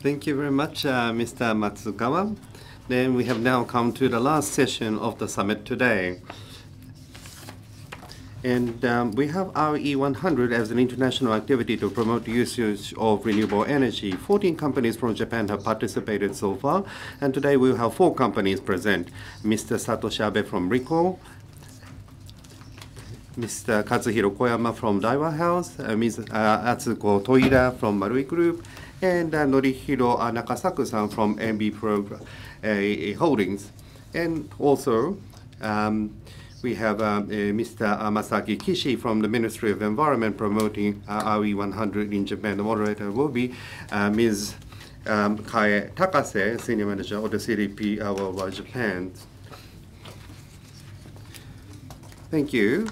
Thank you very much, Mr. Matsukawa. Then we have now come to the last session of the summit today. And we have RE100 as an international activity to promote the usage of renewable energy. 14 companies from Japan have participated so far, and today we will have 4 companies present. Mr. Satoshi Abe from RICO, Mr. Kazuhiro Koyama from Daiwa House, Ms. Atsuko Toira from Marui Group, and Norihiro Nakasaku-san from MB Pro Holdings. And also, we have Mr. Masaki Kishi from the Ministry of Environment promoting RE100 in Japan. The moderator will be Ms. Kae Takase, Senior Manager of the CDP Worldwide Japan. Thank you.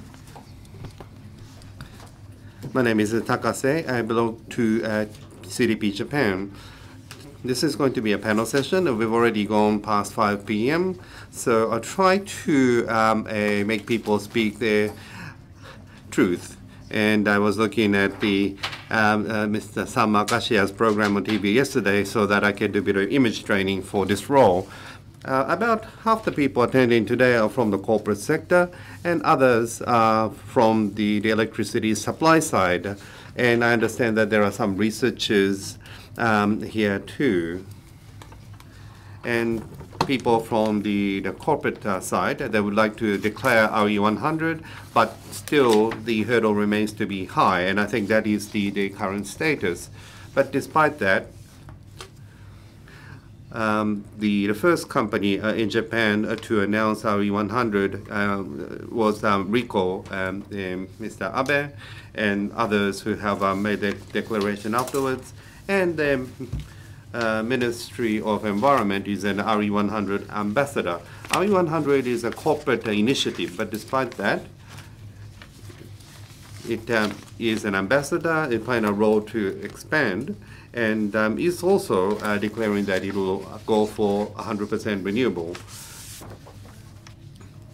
My name is Takase. I belong to CDP Japan. This is going to be a panel session. We've already gone past 5 p.m. So I'll try to make people speak their truth. And I was looking at the Mr. Sam Akashia's program on TV yesterday so that I can do a bit of image training for this role. About half the people attending today are from the corporate sector, and others are from the electricity supply side. And I understand that there are some researchers here too. And people from the corporate side that would like to declare RE100, but still the hurdle remains to be high, and I think that is the current status. But despite that, the first company in Japan to announce RE100 was RICO, Mr. Abe, and others who have made the declaration afterwards. And the Ministry of Environment is an RE100 ambassador. RE100 is a corporate initiative, but despite that, it is an ambassador. It playing a role to expand, and is also declaring that it will go for 100% renewable.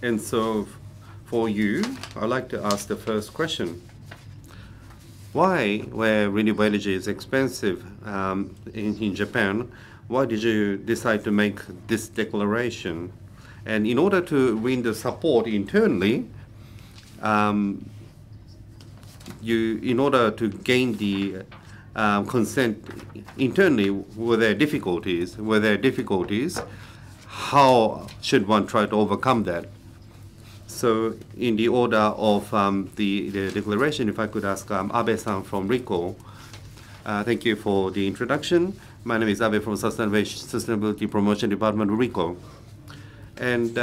And so for you, I'd like to ask the first question. Why, where renewable energy is expensive in Japan, why did you decide to make this declaration? And in order to win the support internally, in order to gain the consent internally, were there difficulties? How should one try to overcome that? So in the order of the declaration, if I could ask Abe-san from RICO. Thank you for the introduction. My name is Abe from Sustainability Promotion Department of RICO. And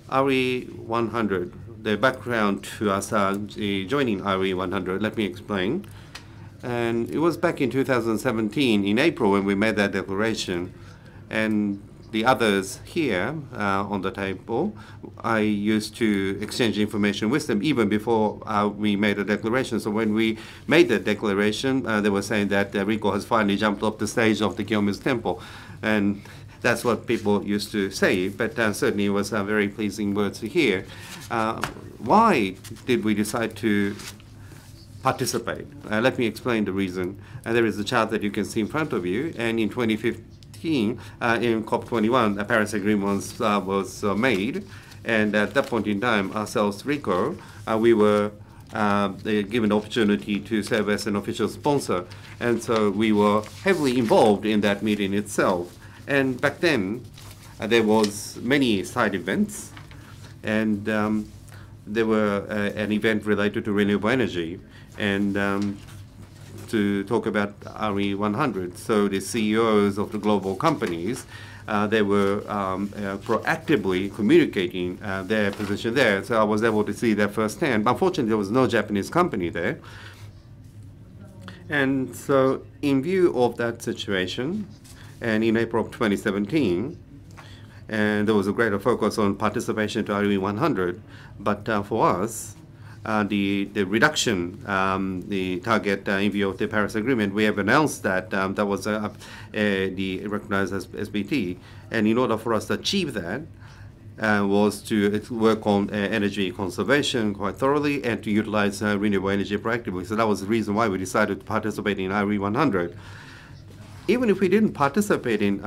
RE100, the background to us joining RE100, let me explain. And it was back in 2017, in April, when we made that declaration. And the others here on the table, I used to exchange information with them even before we made a declaration. So when we made that declaration, they were saying that RICO has finally jumped off the stage of the Kiyomizu Temple. And that's what people used to say, but certainly it was a very pleasing word to hear. Why did we decide to participate? Let me explain the reason. There is a chart that you can see in front of you, and in 2015, in COP21, a Paris Agreement was made, and at that point in time, ourselves, RICO, we were given the opportunity to serve as an official sponsor, and so we were heavily involved in that meeting itself. And back then, there was many side events, and there were an event related to renewable energy, and to talk about RE100. So the CEOs of the global companies, they were proactively communicating their position there. So I was able to see that firsthand. But unfortunately, there was no Japanese company there. And so in view of that situation, and in April of 2017, and there was a greater focus on participation to RE100, but for us, the reduction, the target in view of the Paris Agreement, we have announced that that was the recognized as SBT. And in order for us to achieve that, was to work on energy conservation quite thoroughly and to utilize renewable energy proactively. So that was the reason why we decided to participate in RE100. even if we didn't participate in,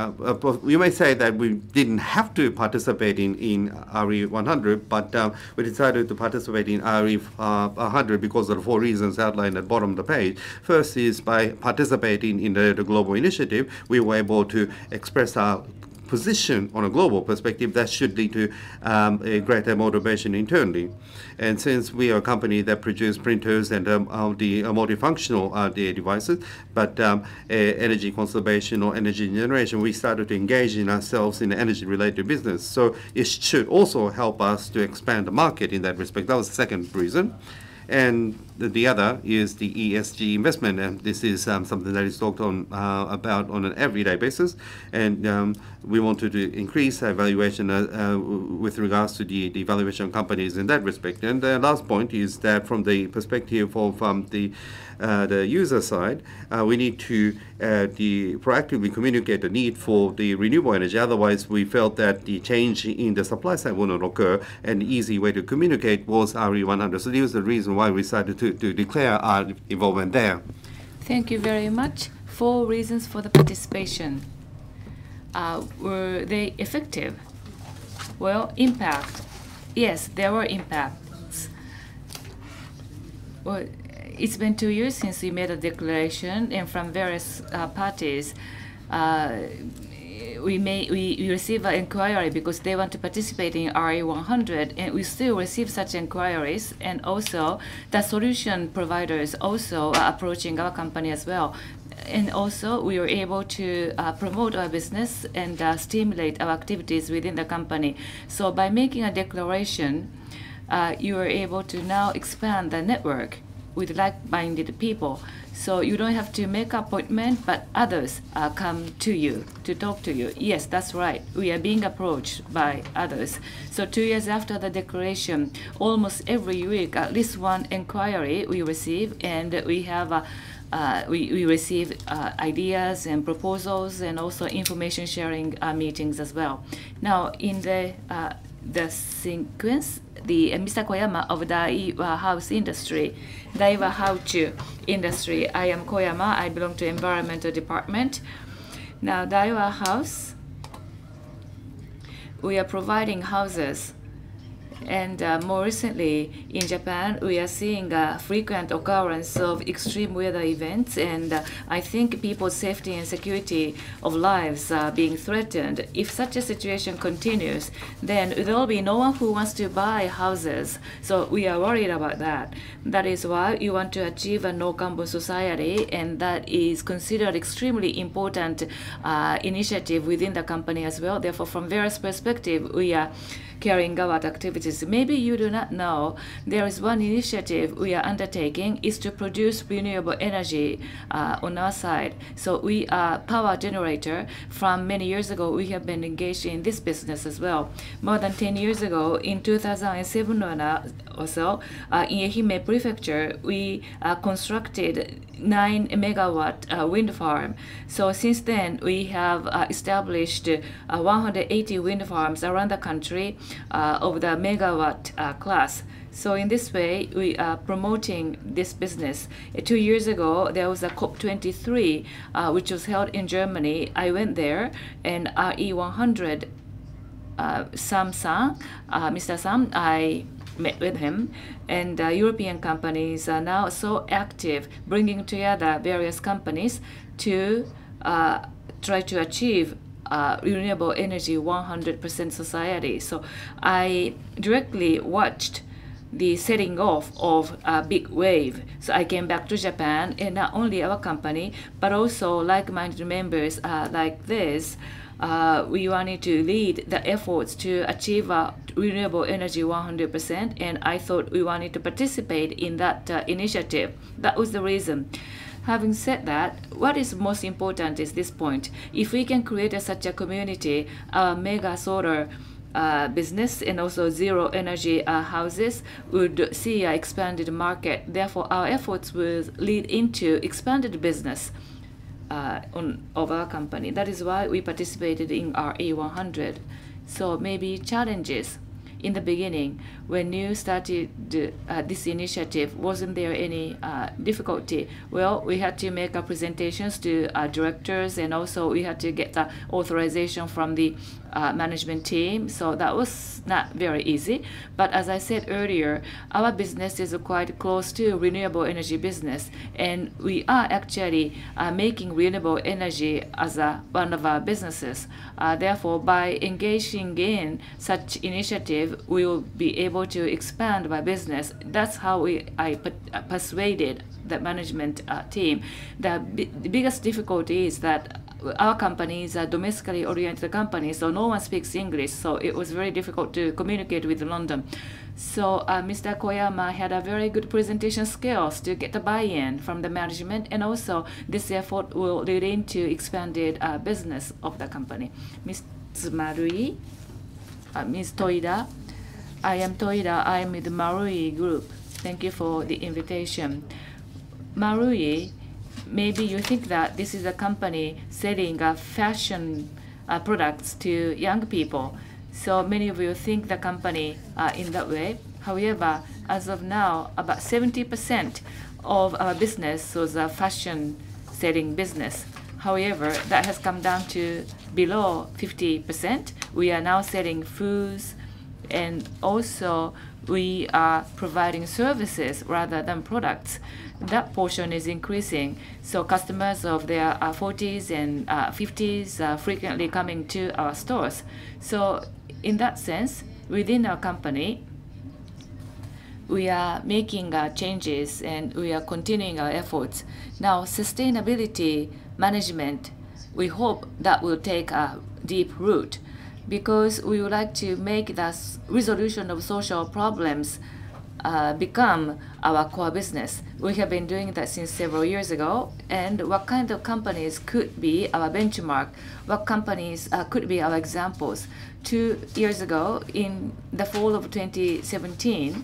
you may say that we didn't have to participate in RE100, but we decided to participate in RE100 because of the four reasons outlined at the bottom of the page. First is by participating in the global initiative, we were able to express our position on a global perspective that should lead to a greater motivation internally. And since we are a company that produces printers and the multifunctional devices, but energy conservation or energy generation, we started to engage in ourselves in the energy-related business. So it should also help us to expand the market in that respect. That was the second reason. And the other is the ESG investment, and this is something that is talked on about on an everyday basis. And we wanted to increase our valuation with regards to the valuation of companies in that respect. And the last point is that from the perspective of the user side, we need to proactively communicate the need for the renewable energy. Otherwise, we felt that the change in the supply side would not occur. An easy way to communicate was RE100. So this was the reason why we decided to declare our involvement there. Thank you very much. 4 reasons for the participation. Were they effective? Well, impact. Yes, there were impacts. Well, it's been 2 years since we made a declaration, and from various parties, we receive an inquiry because they want to participate in RE100, and we still receive such inquiries. And also, the solution providers also are approaching our company as well. And also, we were able to promote our business and stimulate our activities within the company. So by making a declaration, you are able to now expand the network with like-minded people. So you don't have to make an appointment, but others come to you to talk to you. Yes, that's right. We are being approached by others. So 2 years after the declaration, almost every week, at least one inquiry we receive, and we have we receive ideas and proposals, and also information sharing meetings as well. Now, in the sequence, Mr. Koyama of Daiwa House Industry, Daiwa Hauchu Industry. I am Koyama. I belong to Environmental Department. Now, Daiwa House, we are providing houses. And more recently, in Japan, we are seeing a frequent occurrence of extreme weather events, and I think people's safety and security of lives are being threatened. If such a situation continues, then there will be no one who wants to buy houses. So we are worried about that. That is why we want to achieve a no-carbon society, and that is considered extremely important initiative within the company as well. Therefore, from various perspectives, we are carrying out activities. Maybe you do not know, there is one initiative we are undertaking is to produce renewable energy on our side. So we are power generator. From many years ago, we have been engaged in this business as well. More than 10 years ago, in 2007 or so, in Ehime Prefecture, we constructed 9 megawatt wind farm. So since then, we have established 180 wind farms around the country of the megawatt class. So in this way, we are promoting this business. 2 years ago, there was a COP23, which was held in Germany. I went there, and RE100, Mr. Sam, I met with him, and European companies are now so active, bringing together various companies to try to achieve renewable energy 100% society. So I directly watched the setting off of a big wave. So I came back to Japan, and not only our company, but also like-minded members like this, we wanted to lead the efforts to achieve renewable energy 100%, and I thought we wanted to participate in that initiative. That was the reason. Having said that, what is most important is this point. If we can create such a community, mega solar business and also zero energy houses would see an expanded market. Therefore, our efforts will lead into expanded business of our company. That is why we participated in RE100. So maybe challenges. in the beginning, when you started this initiative, wasn't there any difficulty? Well, we had to make presentations to directors, and also we had to get the authorization from the management team. So that was not very easy. But as I said earlier, our business is quite close to renewable energy business, and we are actually making renewable energy as one of our businesses. Therefore, by engaging in such initiative, we will be able to expand our business. That's how I persuaded the management team. The biggest difficulty is that our company is a domestically oriented company, so no one speaks English, so it was very difficult to communicate with London. So Mr. Koyama had a very good presentation skills to get the buy-in from the management, and also this effort will lead into expanded business of the company. Ms. Marui, Ms. Toida, I am Toida, I am with the Marui Group. Thank you for the invitation. Marui, maybe you think that this is a company selling fashion products to young people. So many of you think the company in that way. However, as of now, about 70% of our business was a fashion selling business. However, that has come down to below 50%. We are now selling foods, and also we are providing services rather than products. That portion is increasing. So customers of their 40s and 50s are frequently coming to our stores. So in that sense, within our company, we are making changes and we are continuing our efforts. Now, sustainability management, we hope that will take a deep root, because we would like to make the resolution of social problems become our core business. We have been doing that since several years ago. And what kind of companies could be our benchmark? What companies could be our examples? 2 years ago, in the fall of 2017,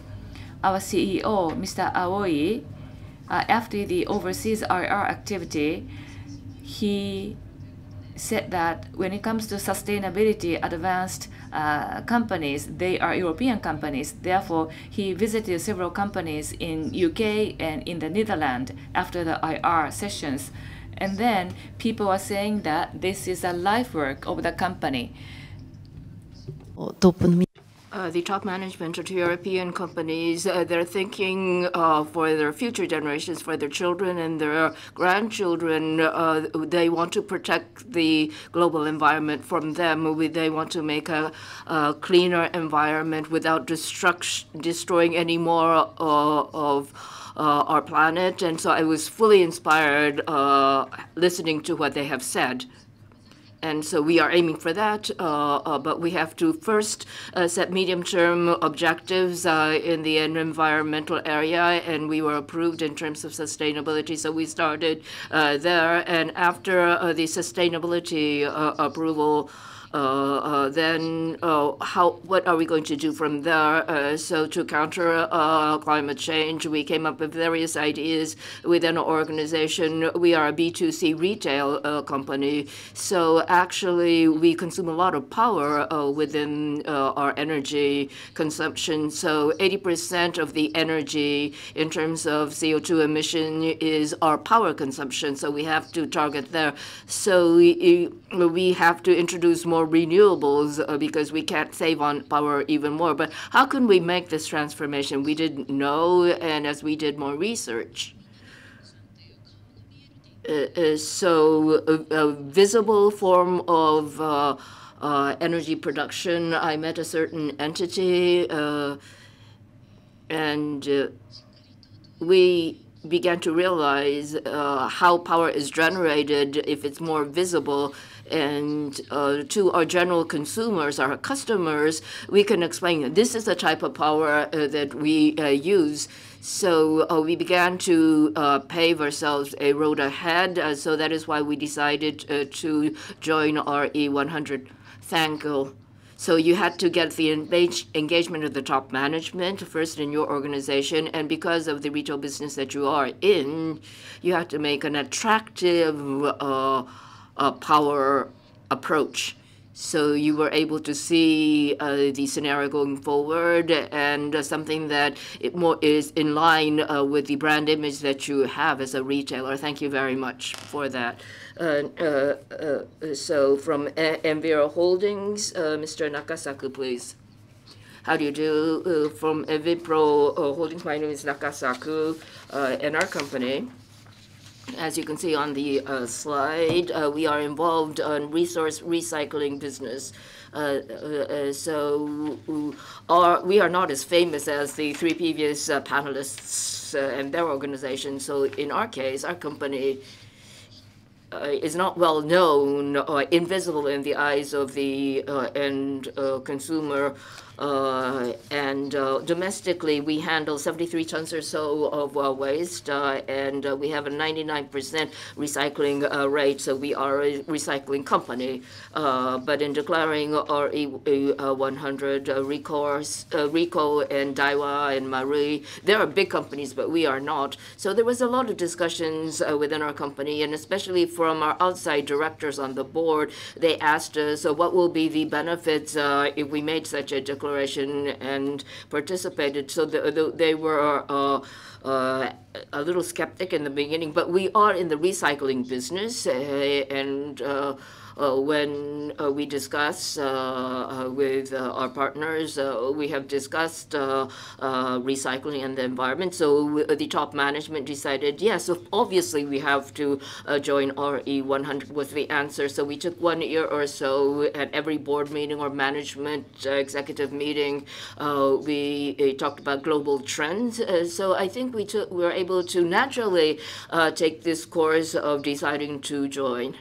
our CEO, Mr. Aoi, after the overseas IR activity, he said that when it comes to sustainability advanced companies, they are European companies. Therefore, he visited several companies in UK and in the Netherlands after the IR sessions. And then people are saying that this is a life work of the company. The top management of European companies, they're thinking for their future generations, for their children and their grandchildren. They want to protect the global environment from them. They want to make a cleaner environment without destroying any more of our planet. And so I was fully inspired listening to what they have said. And so we are aiming for that, but we have to first set medium-term objectives in the environmental area, and we were approved in terms of sustainability, so we started there. And after the sustainability approval, then what are we going to do from there? So to counter climate change, we came up with various ideas within our organization. We are a B2C retail company, so actually we consume a lot of power within our energy consumption. So 80% of the energy in terms of CO2 emission is our power consumption, so we have to target there. So we have to introduce more renewables because we can't save on power even more. But how can we make this transformation? We didn't know, and as we did more research, so a visible form of energy production, I met a certain entity, and we began to realize how power is generated if it's more visible. And to our general consumers, our customers, we can explain this is the type of power that we use. So we began to pave ourselves a road ahead. So that is why we decided to join RE100. Thank you. So you had to get the engagement of the top management first in your organization, and because of the retail business that you are in, you have to make an attractive power approach. So you were able to see the scenario going forward and something that is in line with the brand image that you have as a retailer. Thank you very much for that. So from Enviro Holdings, Mr. Nakasaku, please. How do you do? From Vipro Holdings, my name is Nakasaku, and our company, as you can see on the slide, we are involved in resource recycling business. So we are not as famous as the three previous panelists and their organization. So in our case, our company is not well known or invisible in the eyes of the end consumer. And domestically, we handle 73 tons or so of waste, and we have a 99% recycling rate, so we are a recycling company. But in declaring RE 100, Ricoh and Daiwa and Marie, they are big companies, but we are not. So there was a lot of discussions within our company, and especially from our outside directors on the board, they asked us, what will be the benefits if we made such a declaration and participated. So they were a little skeptic in the beginning, but we are in the recycling business, and when we discuss with our partners, we have discussed recycling and the environment. So the top management decided, yes, obviously we have to join RE 100 was the answer. So we took 1 year or so at every board meeting or management executive meeting. We talked about global trends. So I think we were able to naturally take this course of deciding to join.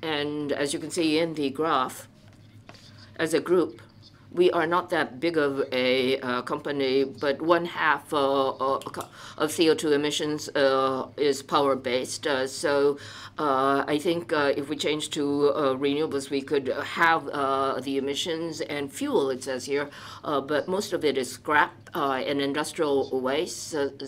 And as you can see in the graph, as a group, we are not that big of a company, but 1/2 of CO2 emissions is power-based. So I think if we change to renewables, we could have the emissions and fuel, it says here, but most of it is scrap and industrial waste that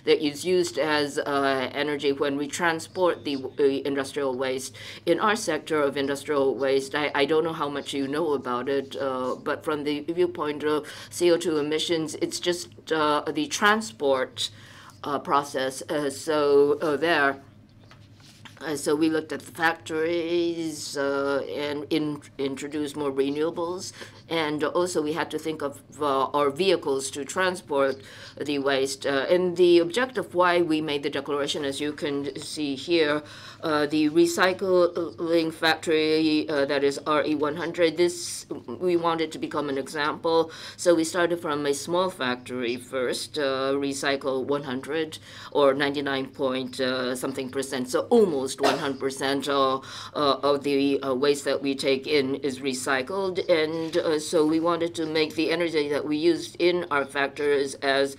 is used as energy when we transport the industrial waste. In our sector of industrial waste, I don't know how much you know about it, but from the viewpoint of CO2 emissions, it's just the transport process. So we looked at the factories and introduced more renewables. And also we had to think of our vehicles to transport the waste. And the objective why we made the declaration, as you can see here, the recycling factory that is RE 100, this we wanted to become an example. So we started from a small factory first, recycle 100 or 99 point something percent, so almost 100% of the waste that we take in is recycled. And so we wanted to make the energy that we used in our factories as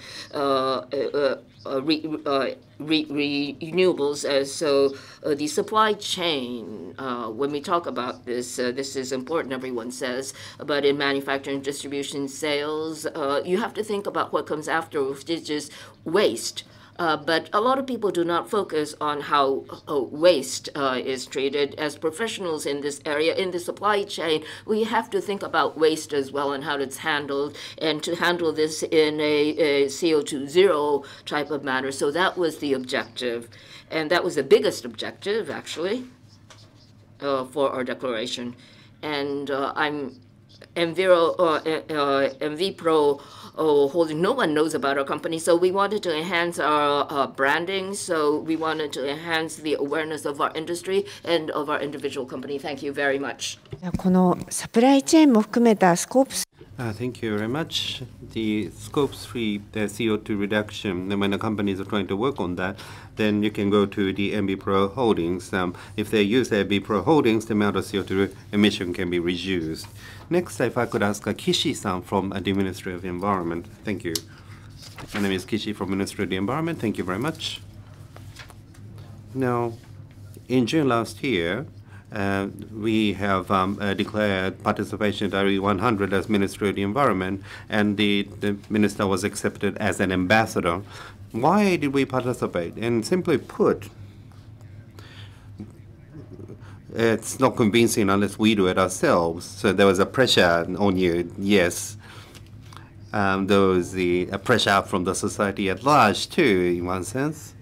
renewables. So the supply chain, when we talk about this, this is important, everyone says, but in manufacturing, distribution, sales, you have to think about what comes after, which is just waste. But a lot of people do not focus on how waste is treated. As professionals in this area, in the supply chain, we have to think about waste as well and how it's handled, and to handle this in a CO2 zero type of manner. So that was the objective. And that was the biggest objective, actually, for our declaration. And I'm Vipro Holding. No one knows about our company, so we wanted to enhance our branding. So we wanted to enhance the awareness of our industry and of our individual company. Thank you very much. このサプライチェーンも含めたスコープ Thank you very much. The Scope 3, the CO2 reduction, and when the companies are trying to work on that, then you can go to the MB Pro Holdings. If they use MB Pro Holdings, the amount of CO2 emission can be reduced. Next, if I could ask Kishi-san from the Ministry of Environment. Thank you. My name is Kishi from Ministry of the Environment. Thank you very much. Now, in June last year, we have declared participation in RE 100 as Ministry of the Environment, and the minister was accepted as an ambassador. Why did we participate? And simply put, it's not convincing unless we do it ourselves. So there was a pressure on you, yes. There was a pressure from the society at large too, in one sense.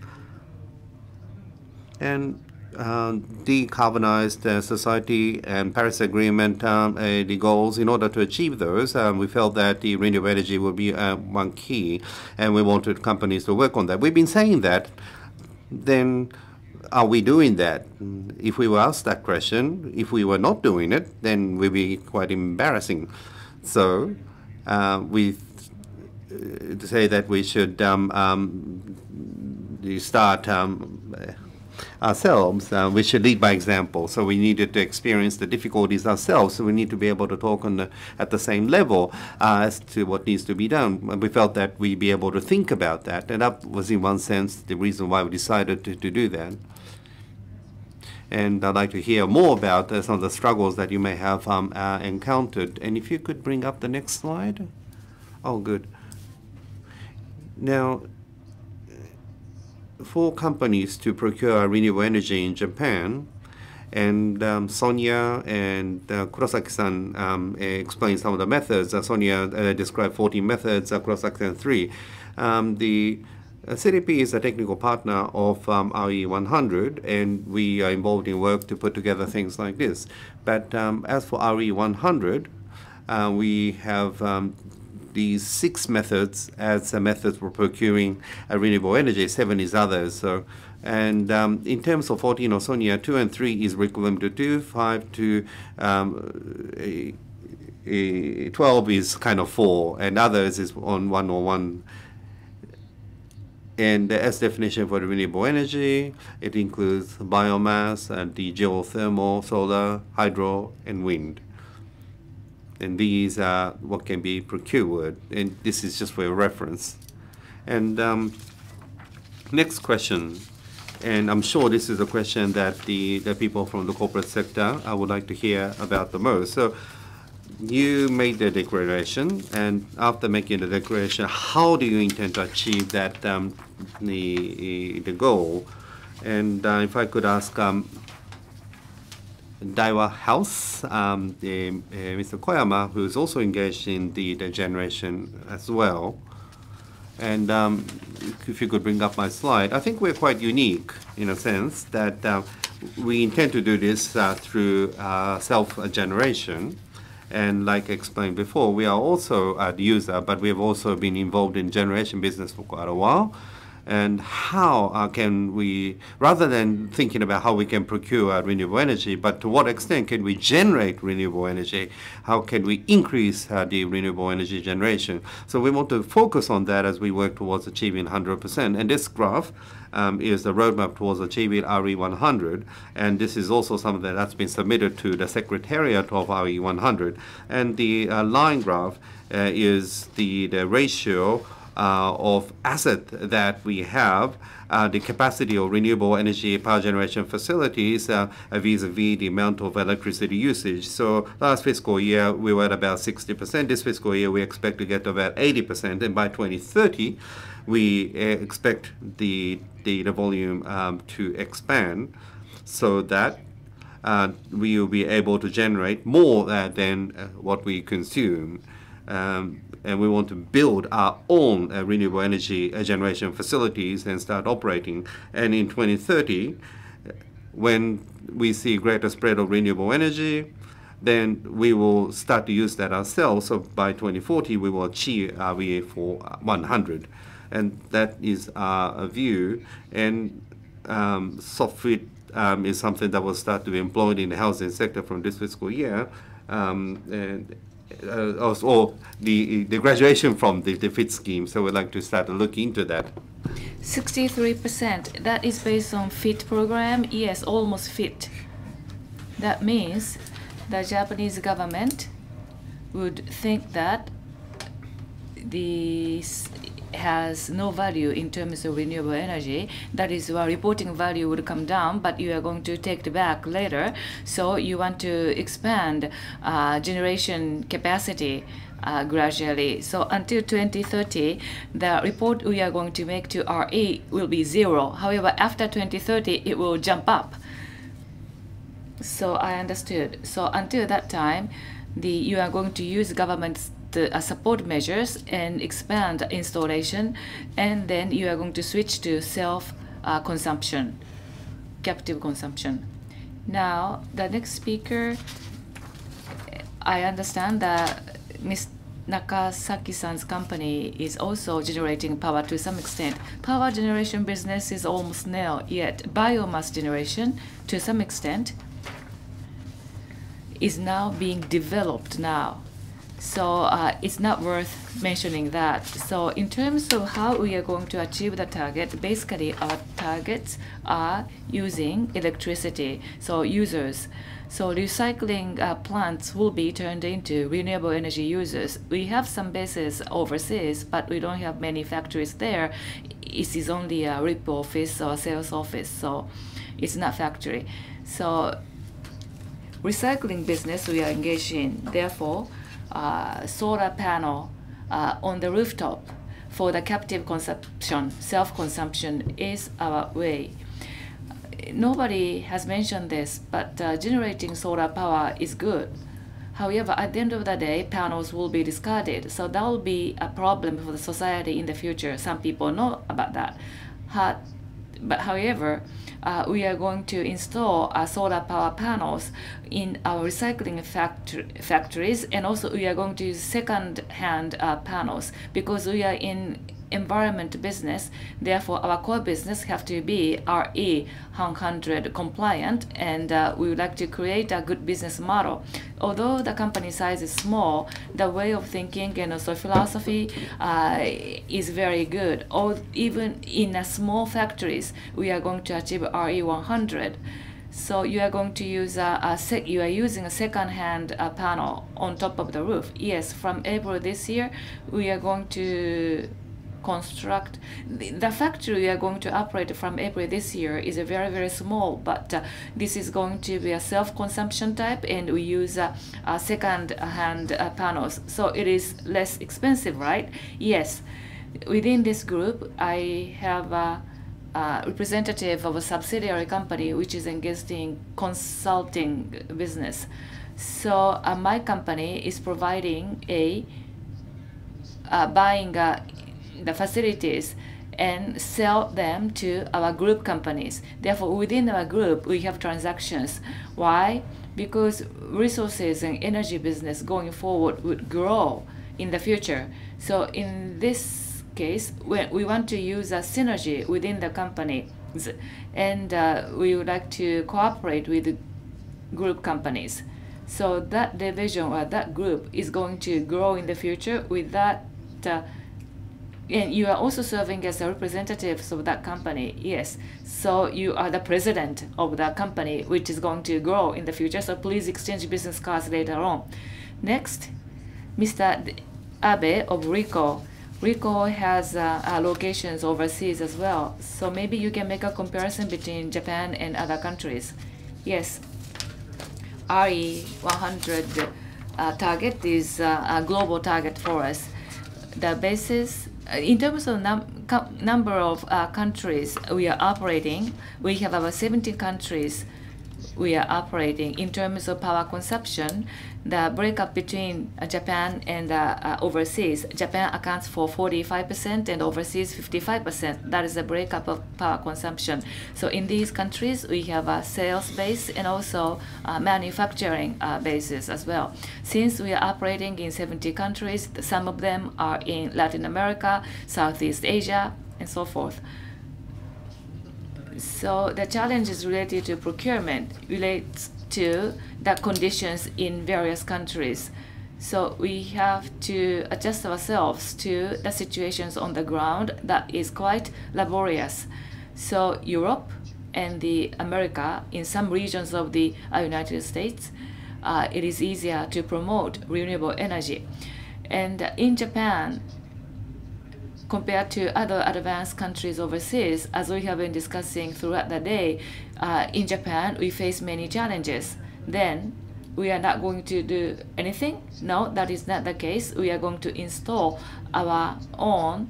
And decarbonized society and Paris Agreement, the goals, in order to achieve those, we felt that the renewable energy would be one key, and we wanted companies to work on that. We've been saying that. Then are we doing that? If we were asked that question, if we were not doing it, then we'd be quite embarrassing. So we say that we should start ourselves. We should lead by example. So we needed to experience the difficulties ourselves. So we need to be able to talk at the same level as to what needs to be done. And we felt that we'd be able to think about that. And that was, in one sense, the reason why we decided to do that. And I'd like to hear more about some of the struggles that you may have encountered. And if you could bring up the next slide. Oh, good. Now, for companies to procure renewable energy in Japan, and Sonia and Kurosaki-san explained some of the methods. Sonia described 14 methods, Kurosaki-san 3. The CDP is a technical partner of RE100, and we are involved in work to put together things like this. But as for RE100, we have these 6 methods as methods for procuring renewable energy. 7 is others. So, and in terms of 14 or Sonia, 2 and 3 is equivalent to 2, 5 to 12 is kind of 4, and others is on 1 or 1. And as definition for the renewable energy, it includes biomass and the geothermal, solar, hydro, and wind. And these are what can be procured. And this is just for your reference. And next question. And I'm sure this is a question that the people from the corporate sector would like to hear about the most. So you made the declaration, and after making the declaration, how do you intend to achieve that the goal? And if I could ask Daiwa House, Mr. Koyama, who is also engaged in the generation as well. And if you could bring up my slide, I think we're quite unique in a sense that we intend to do this through self-generation. And like I explained before, we are also the user, but we have also been involved in generation business for quite a while. And how can we, rather than thinking about how we can procure renewable energy, but to what extent can we generate renewable energy? How can we increase the renewable energy generation? So we want to focus on that as we work towards achieving 100%. And this graph is the roadmap towards achieving RE100. And this is also something that's been submitted to the Secretariat of RE100. And the line graph is the ratio of asset that we have, the capacity of renewable energy power generation facilities vis-a-vis the amount of electricity usage. So last fiscal year, we were at about 60%. This fiscal year, we expect to get to about 80%. And by 2030, we expect the volume to expand so that we will be able to generate more than what we consume. And we want to build our own renewable energy generation facilities and start operating. And in 2030, when we see greater spread of renewable energy, then we will start to use that ourselves. So by 2040, we will achieve RE for 100. And that is our view. And software is something that will start to be employed in the housing sector from this fiscal year. Or the graduation from the FIT scheme. So we'd like to start to look into that. 63%. That is based on FIT program. Yes, almost FIT. That means the Japanese government would think that this has no value in terms of renewable energy. That is why reporting value would come down, but you are going to take it back later. So you want to expand generation capacity gradually. So until 2030, the report we are going to make to RE will be 0. However, after 2030, it will jump up. So I understood. So until that time, you are going to use government's support measures and expand installation, and then you are going to switch to self consumption, captive consumption. Now, the next speaker, I understand that Ms. Nakasaki-san's company is also generating power to some extent. Power generation business is almost nil, yet biomass generation, to some extent, is now being developed now. So it's not worth mentioning that. So in terms of how we are going to achieve the target, basically our targets are using electricity, so users. So recycling plants will be turned into renewable energy users. We have some bases overseas, but we don't have many factories there. It is only a rep office or sales office, so it's not factory. So recycling business we are engaged in. Therefore, solar panel on the rooftop for the captive consumption, self-consumption is our way. Nobody has mentioned this, but generating solar power is good. However, at the end of the day, panels will be discarded. So that will be a problem for the society in the future. Some people know about that. But however, we are going to install solar power panels in our recycling factories, and also we are going to use second-hand panels because we are in environment business. Therefore, our core business have to be RE 100 compliant, and we would like to create a good business model. Although the company size is small, the way of thinking and also philosophy is very good. Or even in small factories, we are going to achieve RE 100. So you are going to use you are using a second-hand panel on top of the roof. Yes, from April this year, we are going to construct the factory we are going to operate from April this year is a very small, but this is going to be a self-consumption type, and we use second-hand panels, so it is less expensive, right? Yes. Within this group, I have a representative of a subsidiary company which is engaged in consulting business. So my company is providing buying the facilities and sell them to our group companies. Therefore, within our group, we have transactions. Why? Because resources and energy business going forward would grow in the future. So in this case, we want to use a synergy within the company, and we would like to cooperate with group companies. So that division or that group is going to grow in the future with that. And you are also serving as a representative of that company. Yes. So you are the president of that company, which is going to grow in the future. So please exchange business cards later on. Next, Mr. Abe of RICO. RICO has locations overseas as well. So maybe you can make a comparison between Japan and other countries. Yes. RE 100 target is a global target for us. The basis, in terms of number of countries we are operating, we have about 17 countries we are operating. In terms of power consumption, the breakup between Japan and overseas, Japan accounts for 45% and overseas 55%. That is the breakup of power consumption. So in these countries, we have a sales base and also manufacturing bases as well. Since we are operating in 70 countries, some of them are in Latin America, Southeast Asia, and so forth. So the challenges related to procurement relates to the conditions in various countries. So we have to adjust ourselves to the situations on the ground that is quite laborious. So Europe and the America, in some regions of the United States, it is easier to promote renewable energy. And in Japan, compared to other advanced countries overseas, as we have been discussing throughout the day, in Japan, we face many challenges. Then we are not going to do anything? No, that is not the case. We are going to install our own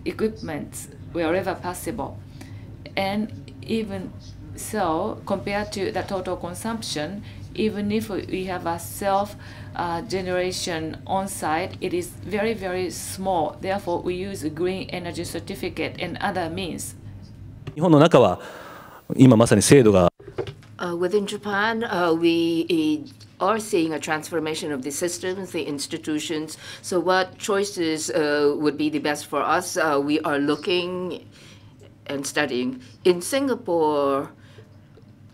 equipment wherever possible. And even So compared to the total consumption, even if we have a self generation on site, it is very, very small. Therefore, we use a green energy certificate and other means. 日本の中は今まさに制度が Within Japan, we are seeing a transformation of the systems, the institutions. So what choices would be the best for us? We are looking and studying. In Singapore,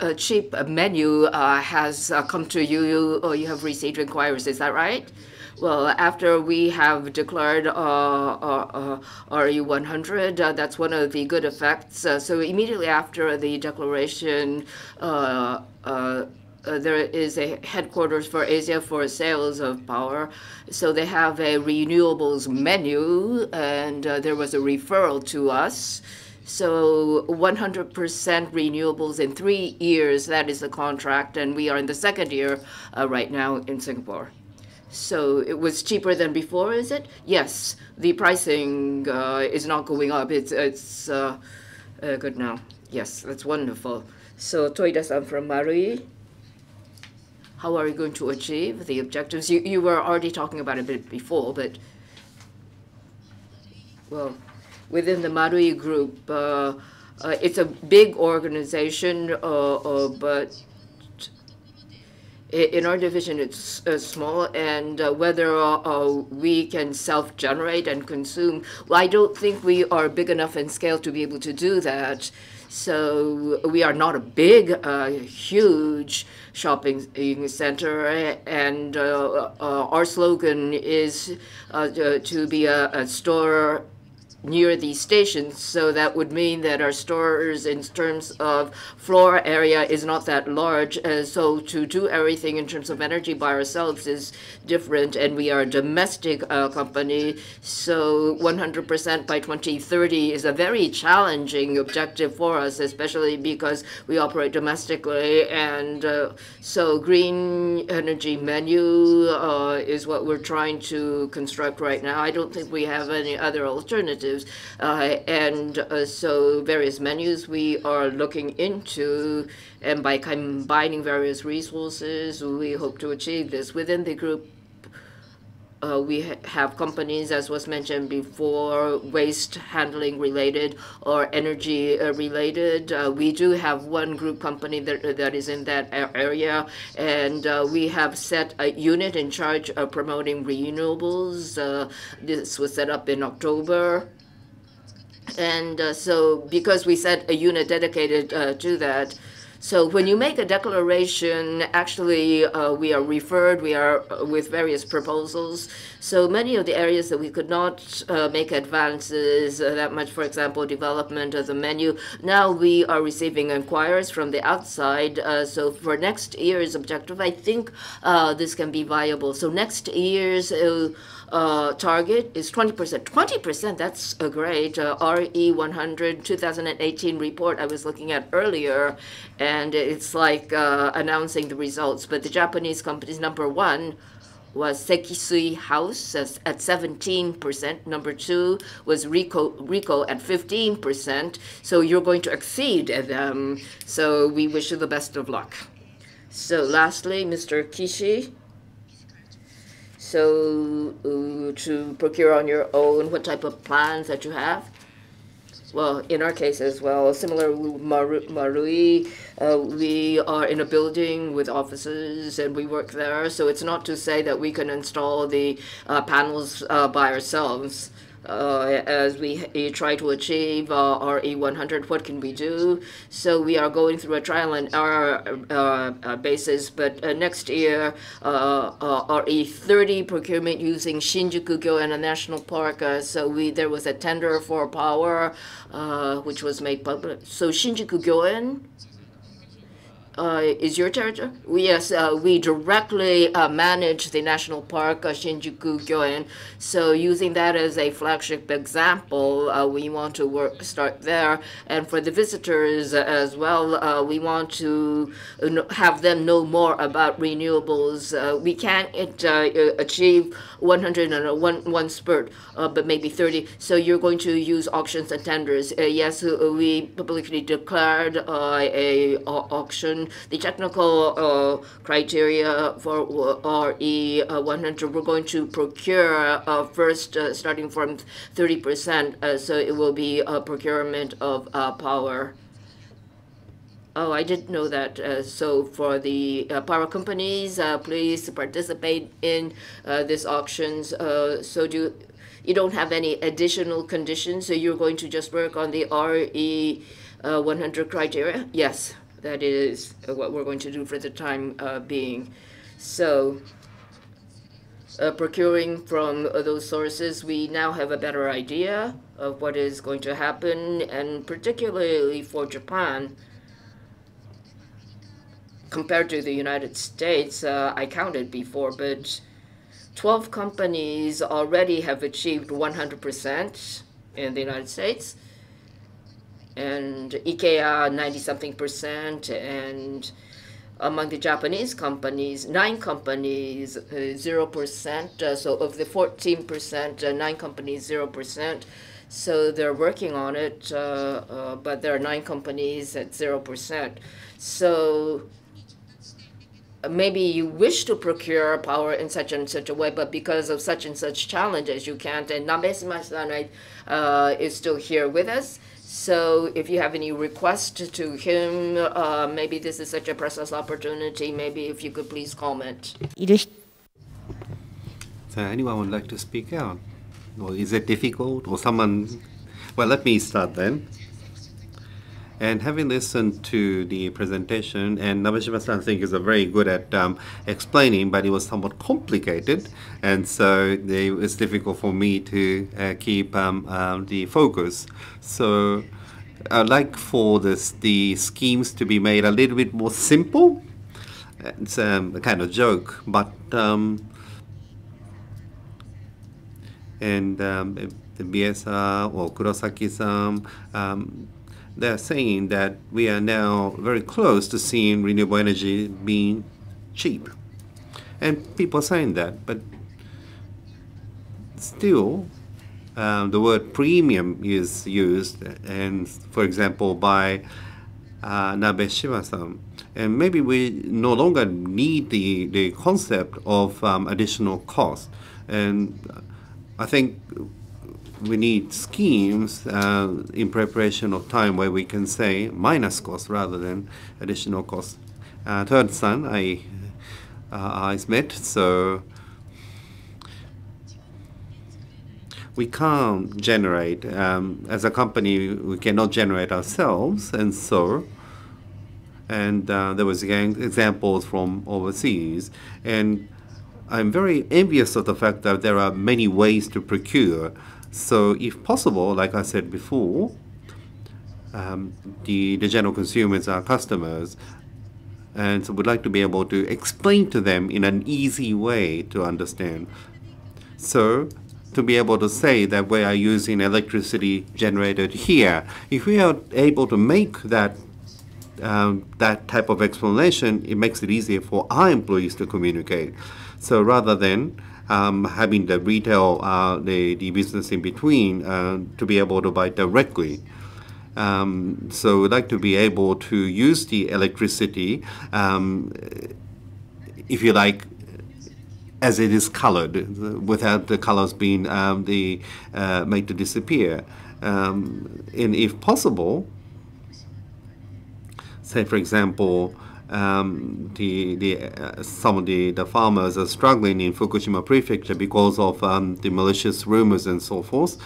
a cheap menu has come to you, or you have received inquiries. Is that right? Well, after we have declared RE100, that's one of the good effects. So immediately after the declaration, there is a headquarters for Asia for sales of power. So they have a renewables menu, and there was a referral to us. So 100% renewables in 3 years, that is the contract, and we are in the second year right now in Singapore. So it was cheaper than before, is it? Yes, the pricing is not going up. It's good now. Yes, that's wonderful. So Toida-san from Marui, how are you going to achieve the objectives? You were already talking about it a bit before, but well, within the Marui group, it's a big organization, but in our division, it's small, and whether we can self-generate and consume, well, I don't think we are big enough in scale to be able to do that. So we are not a big, huge shopping center, and our slogan is to be a store near these stations. So that would mean that our stores in terms of floor area is not that large. So to do everything in terms of energy by ourselves is different, and we are a domestic company. So 100% by 2030 is a very challenging objective for us, especially because we operate domestically. And so green energy menu is what we're trying to construct right now. I don't think we have any other alternatives. So various menus we are looking into, and by combining various resources, we hope to achieve this. Within the group, we have companies, as was mentioned before, waste handling related or energy related. We do have one group company that is in that area, and we have set a unit in charge of promoting renewables. This was set up in October. And so because we set a unit dedicated to that, so when you make a declaration, actually we are referred, we are with various proposals. So many of the areas that we could not make advances that much, for example, development of the menu, now we are receiving inquiries from the outside. So for next year's objective, I think this can be viable. So next year's target is 20%. 20%, that's great. RE100 2018 report I was looking at earlier, and it's like announcing the results. But the Japanese company's number one was Sekisui House at 17%. Number two was Rico at 15%. So you're going to exceed them. So we wish you the best of luck. So lastly, Mr. Kishi. So to procure on your own, what type of plans that you have? Well, in our case as well, similar to Marui, we are in a building with offices and we work there. So it's not to say that we can install the panels by ourselves. As we try to achieve our E100, what can we do? So we are going through a trial and error basis, but next year, our E30 procurement using Shinjuku-gyo and a national park, so there was a tender for power, which was made public. So Shinjuku-gyoen, is your territory? Yes, we directly manage the national park, Shinjuku Gyoen. So using that as a flagship example, we want to start there. And for the visitors as well, we want to have them know more about renewables. We can't achieve 100 in one spurt, but maybe 30. So you're going to use auctions and tenders. Yes, we publicly declared a auction. The technical criteria for RE100, we're going to procure first starting from 30%, so it will be a procurement of power. Oh, I didn't know that. So for the power companies, please participate in this auctions. You don't have any additional conditions, so you're going to just work on the RE100 criteria? Yes. That is what we're going to do for the time being. So, procuring from those sources, we now have a better idea of what is going to happen, and particularly for Japan, compared to the United States, I counted before, but 12 companies already have achieved 100% in the United States. And IKEA 90-something percent, and among the Japanese companies, 9 companies 0%. So of the 14%, 9 companies 0%. So they're working on it, but there are 9 companies at 0%. So maybe you wish to procure power in such and such a way, but because of such and such challenges, you can't. And Nabeshima-san is still here with us. So if you have any request to him, maybe this is such a precious opportunity. Maybe if you could please comment. So anyone would like to speak out? Or is it difficult? Or someone? Well, let me start then. And having listened to the presentation, and Nabeshima-san I think is very good at explaining, but it was somewhat complicated, and so it was difficult for me to keep the focus. So I'd like for the schemes to be made a little bit more simple. It's a kind of joke, but the BSR or Kurosaki-san, they're saying that we are now very close to seeing renewable energy being cheap. And people are saying that, but still the word premium is used, and for example by Nabeshima-san. And maybe we no longer need the concept of additional cost. And I think we need schemes in preparation of time where we can say minus cost rather than additional cost. Third son, eyes met, so we can't generate, as a company, we cannot generate ourselves, and there was examples from overseas, and I'm very envious of the fact that there are many ways to procure. So if possible, like I said before, the general consumers are customers, and so we'd like to be able to explain to them in an easy way to understand. So to be able to say that we are using electricity generated here, if we are able to make that type of explanation, it makes it easier for our employees to communicate. So rather than having the retail, the business in between to be able to buy directly. So we'd like to be able to use the electricity, if you like, as it is colored, without the colors being made to disappear. And if possible, say for example, some of the farmers are struggling in Fukushima Prefecture because of the malicious rumors and so forth,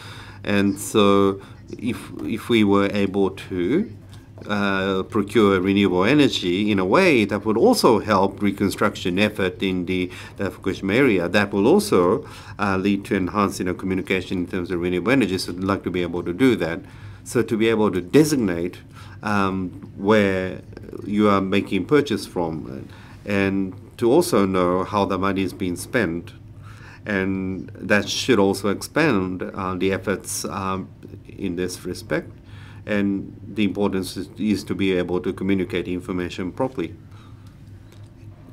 and so if we were able to procure renewable energy in a way that would also help reconstruction effort in the Fukushima area, that will also lead to enhancing communication in terms of renewable energy. So I'd like to be able to do that. So to be able to designate where you are making purchase from, and to also know how the money is being spent. And that should also expand the efforts in this respect. And the importance is to be able to communicate information properly.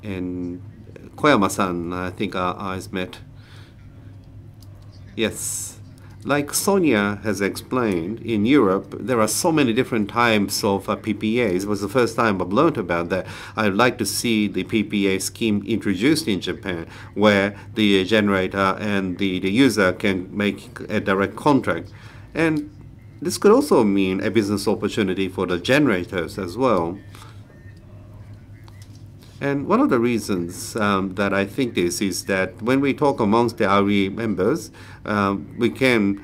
And Koyama-san, I think our eyes met. Yes. Like Sonia has explained, in Europe, there are so many different types of PPAs. It was the first time I've learned about that. I'd like to see the PPA scheme introduced in Japan, where the generator and the user can make a direct contract. And this could also mean a business opportunity for the generators as well. And one of the reasons that I think this is that when we talk amongst the RE members, we can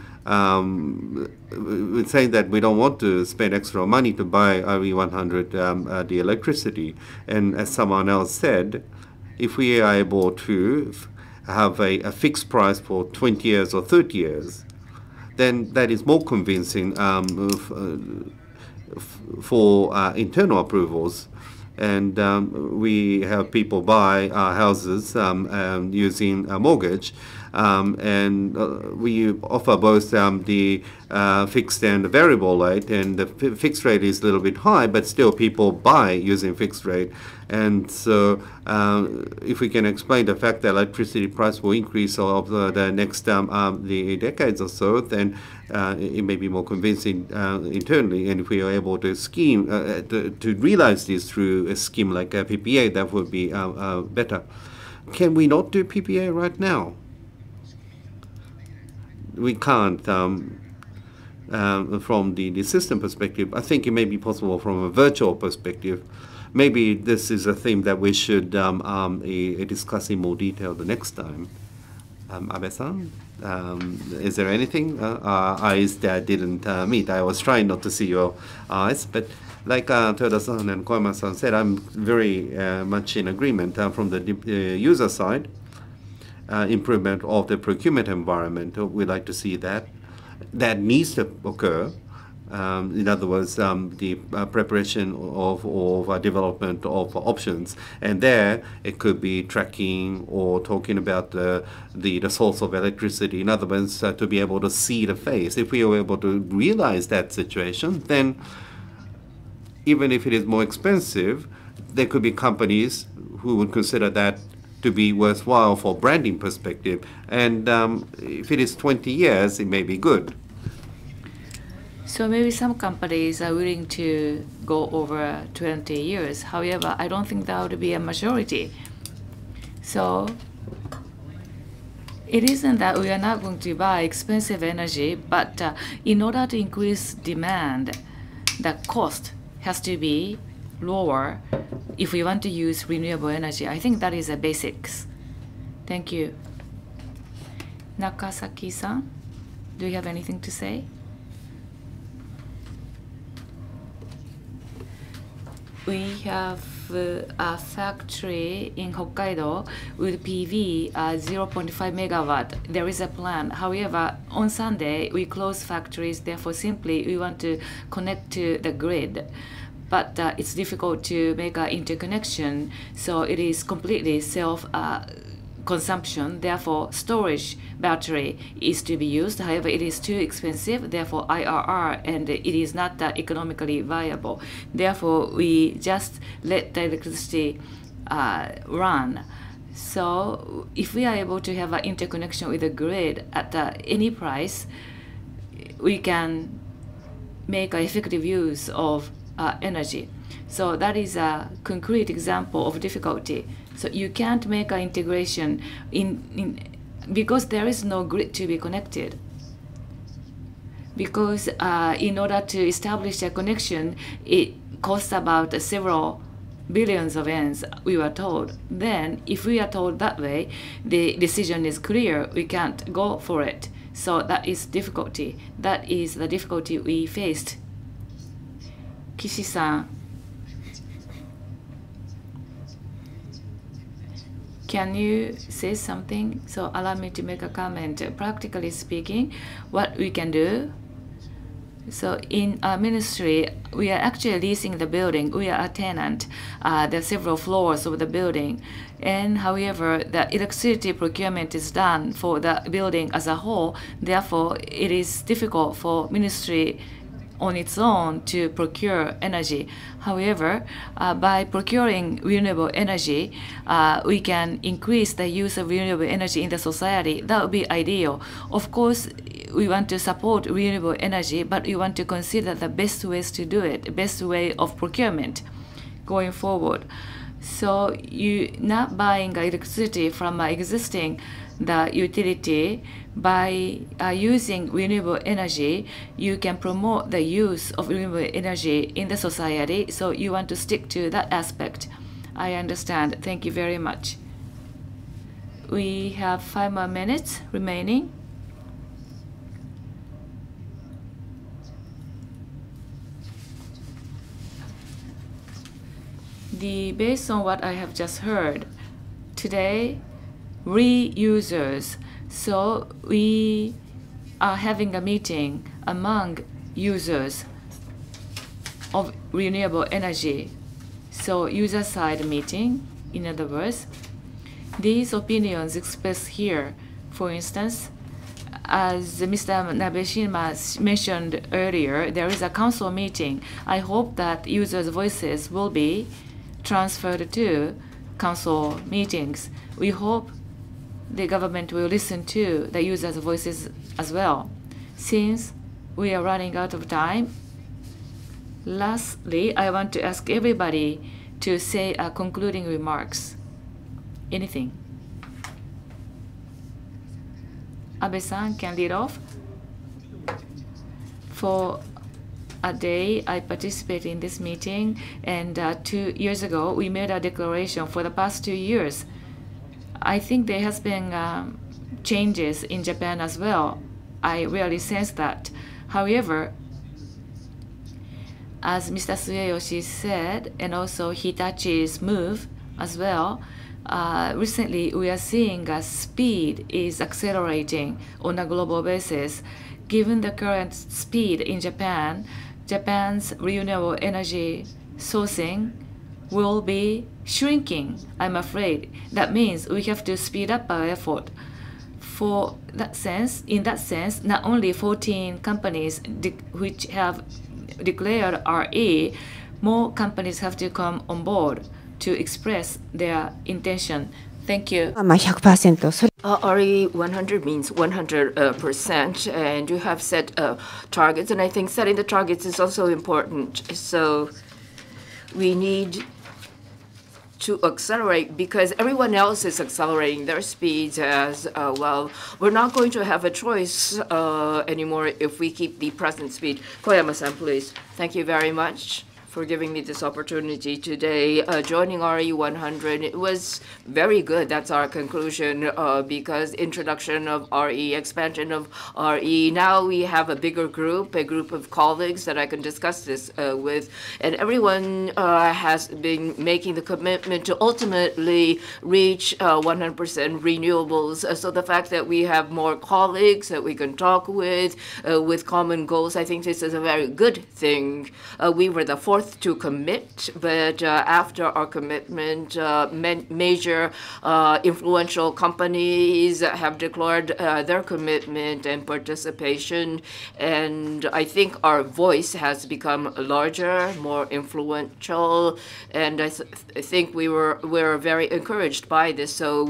say that we don't want to spend extra money to buy RE100 the electricity. And as someone else said, if we are able to have a fixed price for 20 years or 30 years, then that is more convincing for internal approvals. And we have people buy houses using a mortgage, and we offer both the fixed and the variable rate, and the fixed rate is a little bit high, but still people buy using fixed rate. And so if we can explain the fact that electricity price will increase over the next the decades or so, then it may be more convincing internally. And if we are able to scheme to realize this through a scheme like a PPA, that would be better. Can we not do PPA right now? We can't. From the system perspective, I think it may be possible from a virtual perspective. Maybe this is a theme that we should discuss in more detail the next time. Abe-san, is there anything? Eyes that didn't meet. I was trying not to see your eyes, but like Toyoda-san and Koyama-san said, I'm very much in agreement from the user side. Improvement of the procurement environment, we'd like to see that. That needs to occur. In other words, the preparation of development of options, and there it could be tracking or talking about the source of electricity. In other words, to be able to see the face. If we are able to realize that situation, then even if it is more expensive, there could be companies who would consider that to be worthwhile for branding perspective. And if it is 20 years, it may be good. So maybe some companies are willing to go over 20 years. However, I don't think that would be a majority. So it isn't that we are not going to buy expensive energy, but in order to increase demand, the cost has to be lower if we want to use renewable energy. I think that is the basics. Thank you. Nakasaki-san, do you have anything to say? We have a factory in Hokkaido with PV 0.5 megawatt. There is a plan. However, on Sunday, we close factories. Therefore, simply, we want to connect to the grid. But it's difficult to make an interconnection, so it is completely self-consumption. Therefore, storage battery is to be used. However, it is too expensive. Therefore, IRR, and it is not economically viable. Therefore, we just let the electricity run. So, if we are able to have an interconnection with the grid at any price, we can make an effective use of energy. So that is a concrete example of difficulty. So you can't make an integration because there is no grid to be connected. Because in order to establish a connection, it costs about several billions of yens, we were told. Then, if we are told that way, the decision is clear, we can't go for it. So that is difficulty. That is the difficulty we faced. Kishi-san, can you say something? So allow me to make a comment. Practically speaking, what we can do So in our ministry, we are actually leasing the building. We are a tenant. There are several floors of the building. And however, the electricity procurement is done for the building as a whole. Therefore, it is difficult for ministry on its own to procure energy. However, by procuring renewable energy, we can increase the use of renewable energy in the society. That would be ideal. Of course, we want to support renewable energy, but we want to consider the best ways to do it, best way of procurement going forward. So you not buying electricity from existing the utility. By using renewable energy, you can promote the use of renewable energy in the society. So you want to stick to that aspect. I understand. Thank you very much. We have 5 more minutes remaining. Based on what I have just heard, today, reusers. So we are having a meeting among users of renewable energy. So user side meeting, in other words. These opinions expressed here, for instance, as Mr. Nabeshima mentioned earlier, there is a council meeting. I hope that users' voices will be transferred to council meetings. We hope the government will listen to the users' voices as well. Since we are running out of time, lastly, I want to ask everybody to say concluding remarks. Anything? Abe-san can lead off. For a day, I participated in this meeting, and 2 years ago, we made a declaration for the past 2 years. I think there has been changes in Japan as well. I really sense that. However, as Mr. Sueyoshi said, and also Hitachi's move as well, recently we are seeing speed is accelerating on a global basis. Given the current speed in Japan, Japan's renewable energy sourcing will be shrinking, I'm afraid. That means we have to speed up our effort. In that sense, not only 14 companies which have declared RE, more companies have to come on board to express their intention. Thank you. 100%それ RE100 means 100%, and you have set targets, and I think setting the targets is also important. So we need to accelerate because everyone else is accelerating their speeds as well. We're not going to have a choice anymore if we keep the present speed. Koyama-san, please. Thank you very much for giving me this opportunity today. Joining RE100, it was very good. That's our conclusion because introduction of RE, expansion of RE. Now we have a bigger group, a group of colleagues that I can discuss this with. And everyone has been making the commitment to ultimately reach 100% renewables. So the fact that we have more colleagues that we can talk with common goals, I think this is a very good thing. We were the fourth to commit, but after our commitment, major influential companies have declared their commitment and participation, and I think our voice has become larger, more influential, and I think we're very encouraged by this. So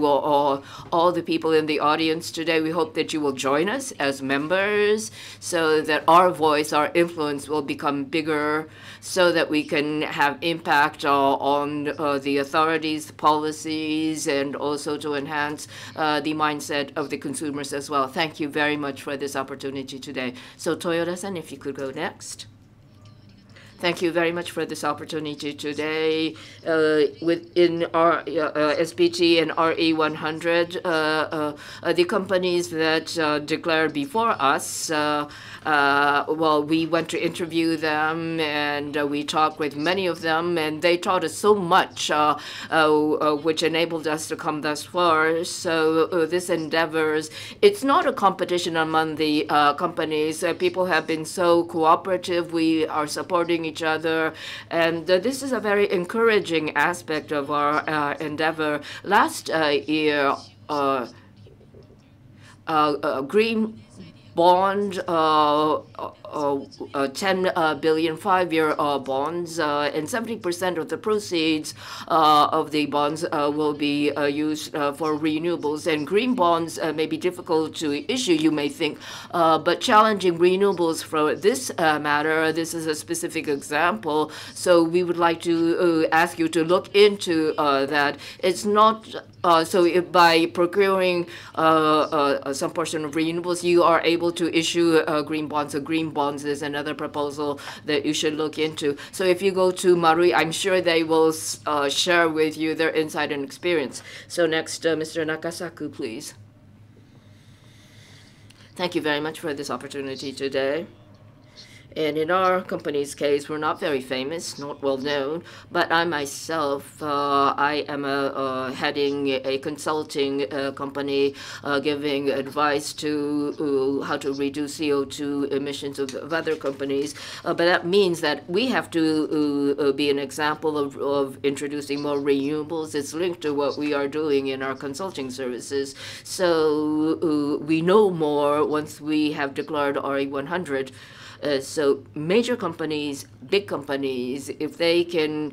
all the people in the audience today, we hope that you will join us as members so that our voice, our influence will become bigger, so that we can have impact on the authorities, policies, and also to enhance the mindset of the consumers as well. Thank you very much for this opportunity today. So Toyoda-san, if you could go next. Thank you very much for this opportunity today. Within our SPT and RE100, the companies that declared before us, well, we went to interview them and we talked with many of them, and they taught us so much, which enabled us to come thus far. So this endeavors, it's not a competition among the companies. People have been so cooperative. We are supporting each other, and this is a very encouraging aspect of our endeavor. Last year, green bond, 10 billion 5-year bonds, and 70% of the proceeds of the bonds will be used for renewables. And green bonds may be difficult to issue, you may think, but challenging renewables for this matter, this is a specific example. So we would like to ask you to look into that. It's not so if by procuring some portion of renewables, you are able to issue green bonds. So green bonds is another proposal that you should look into. So if you go to Marui, I'm sure they will share with you their insight and experience. So next, Mr. Nakasaku, please. Thank you very much for this opportunity today. And in our company's case, we're not very famous, not well known, but I myself, I am heading a consulting company, giving advice to how to reduce CO2 emissions of other companies. But that means that we have to be an example of introducing more renewables. It's linked to what we are doing in our consulting services. So we know more once we have declared RE100. So major companies, big companies, if they can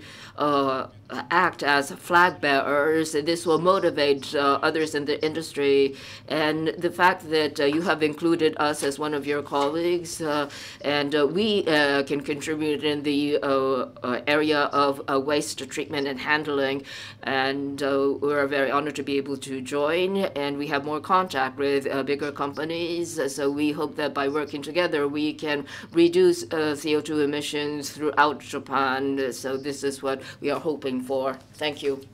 act as flag bearers, this will motivate others in the industry. And the fact that you have included us as one of your colleagues, and we can contribute in the area of waste treatment and handling, and we're very honored to be able to join, and we have more contact with bigger companies. So we hope that by working together, we can reduce CO2 emissions throughout Japan. So this is what we are hoping for. Thank you.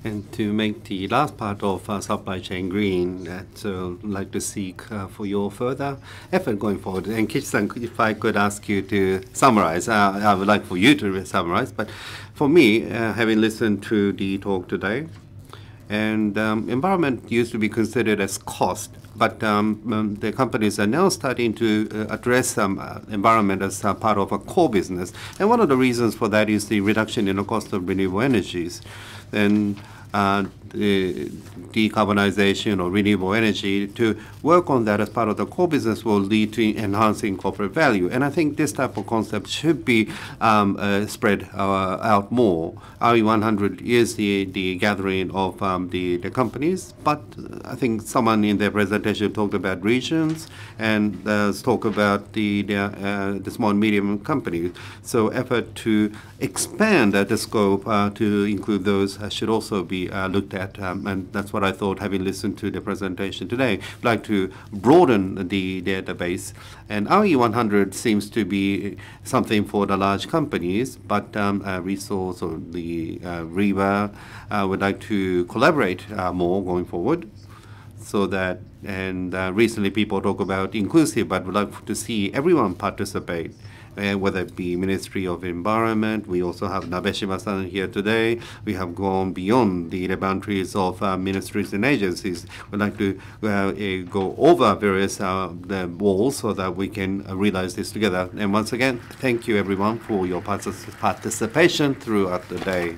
And to make the last part of supply chain green, so I'd like to seek for your further effort going forward. And Kichi-san, if I could ask you to summarize, I would like for you to summarize, but for me, having listened to the talk today, and environment used to be considered as cost, but the companies are now starting to address environment as part of a core business. And one of the reasons for that is the reduction in the cost of renewable energies. And the decarbonization or renewable energy, to work on that as part of the core business will lead to enhancing corporate value. And I think this type of concept should be spread out more. RE100 is the gathering of the companies, but I think someone in their presentation talked about regions and talk about the small and medium companies. So effort to expand the scope to include those should also be looked at, and that's what I thought, having listened to the presentation today. I'd like to broaden the database, and RE100 seems to be something for the large companies, but Resource or the REWA would like to collaborate more going forward. So that, and recently people talk about inclusive, but would like to see everyone participate. Whether it be Ministry of Environment, we also have Nabeshima-san here today. We have gone beyond the boundaries of ministries and agencies. We'd like to go over various walls so that we can realize this together. And once again, thank you everyone for your participation throughout the day.